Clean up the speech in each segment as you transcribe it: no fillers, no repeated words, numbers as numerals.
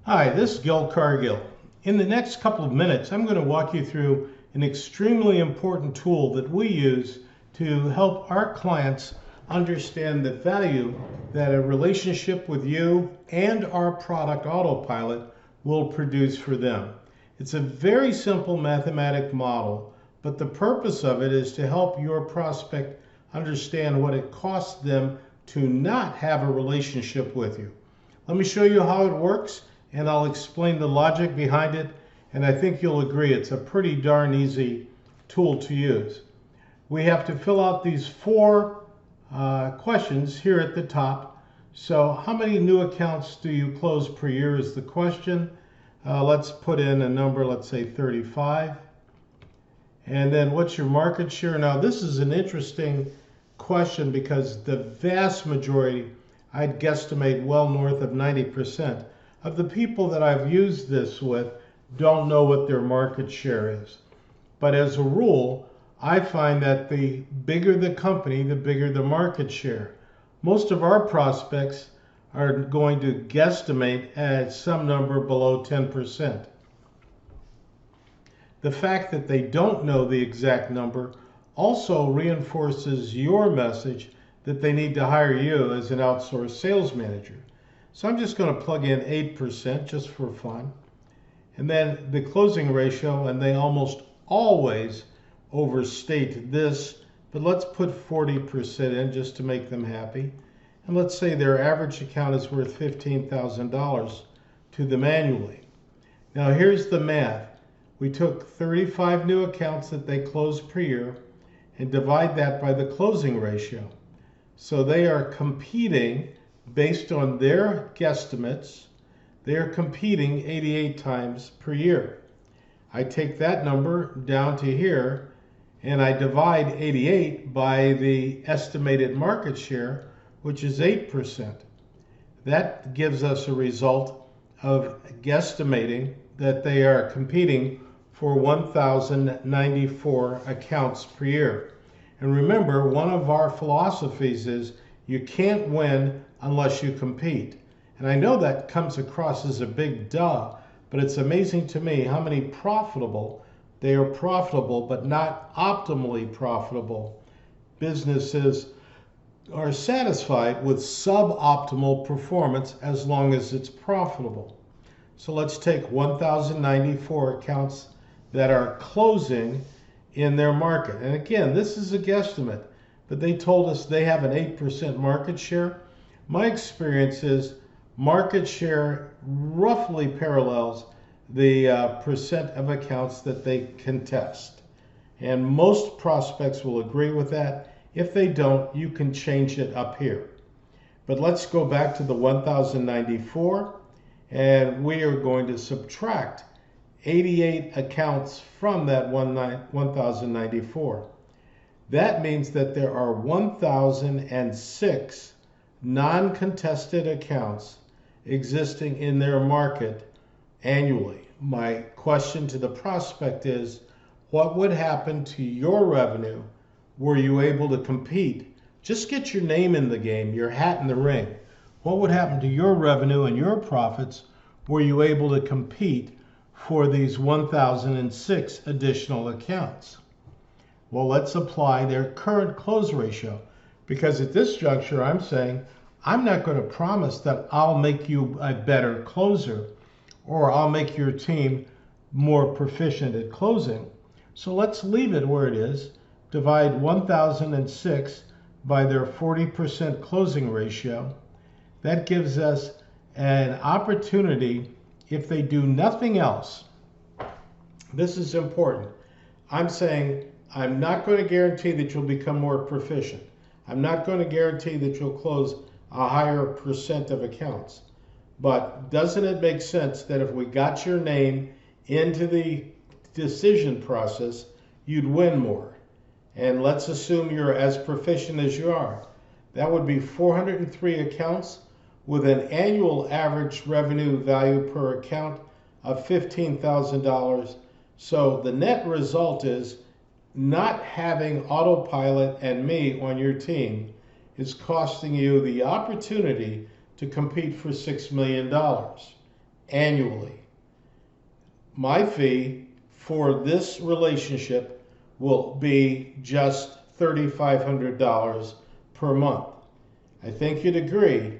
Hi, this is Gil Cargill. In the next couple of minutes, I'm going to walk you through an extremely important tool that we use to help our clients understand the value that a relationship with you and our product Autopilot will produce for them. It's a very simple mathematic model, but the purpose of it is to help your prospect understand what it costs them to not have a relationship with you. Let me show you how it works, and I'll explain the logic behind it, and I think you'll agree it's a pretty darn easy tool to use. We have to fill out these four questions here at the top. So how many new accounts do you close per year is the question. Let's put in a number, let's say 35. And then what's your market share? Now this is an interesting question because the vast majority, I'd guesstimate well north of 90%, of the people that I've used this with don't know what their market share is. But as a rule, I find that the bigger the company, the bigger the market share. Most of our prospects are going to guesstimate at some number below 10%. The fact that they don't know the exact number also reinforces your message that they need to hire you as an outsourced sales manager. So I'm just going to plug in 8% just for fun. And then the closing ratio, and they almost always overstate this, but let's put 40% in just to make them happy. And let's say their average account is worth $15,000 to them annually. Now here's the math. We took 35 new accounts that they close per year and divide that by the closing ratio. So they are competing based on their guesstimates. They are competing 88 times per year. I take that number down to here and I divide 88 by the estimated market share, which is 8%. That gives us a result of guesstimating that they are competing for 1,094 accounts per year. And remember, one of our philosophies is you can't win unless you compete. And I know that comes across as a big duh, but it's amazing to me how many they are profitable but not optimally profitable businesses are satisfied with suboptimal performance as long as it's profitable. So let's take 1,094 accounts that are closing in their market. And again, this is a guesstimate, but they told us they have an 8% market share. My experience is market share roughly parallels the percent of accounts that they contest. And most prospects will agree with that. If they don't, you can change it up here. But let's go back to the 1,094, and we are going to subtract 88 accounts from that 1,094. That means that there are 1,006 non-contested accounts existing in their market annually. My question to the prospect is, what would happen to your revenue were you able to compete? Just get your name in the game, your hat in the ring. What would happen to your revenue and your profits were you able to compete for these 1,006 additional accounts? Well, let's apply their current close ratio, because at this juncture I'm saying I'm not going to promise that I'll make you a better closer or I'll make your team more proficient at closing. So let's leave it where it is. Divide 1,006 by their 40% closing ratio. That gives us an opportunity. If they do nothing else, this is important. I'm saying I'm not going to guarantee that you'll become more proficient. I'm not going to guarantee that you'll close a higher percent of accounts. But doesn't it make sense that if we got your name into the decision process, you'd win more? And let's assume you're as proficient as you are. That would be 403 accounts with an annual average revenue value per account of $15,000. So the net result is not having Autopilot and me on your team is costing you the opportunity to compete for $6 million. annually. My fee for this relationship will be just $3,500 per month. I think you'd agree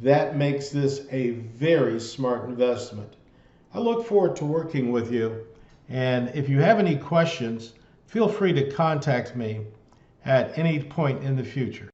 that makes this a very smart investment. I look forward to working with you, and if you have any questions, feel free to contact me at any point in the future.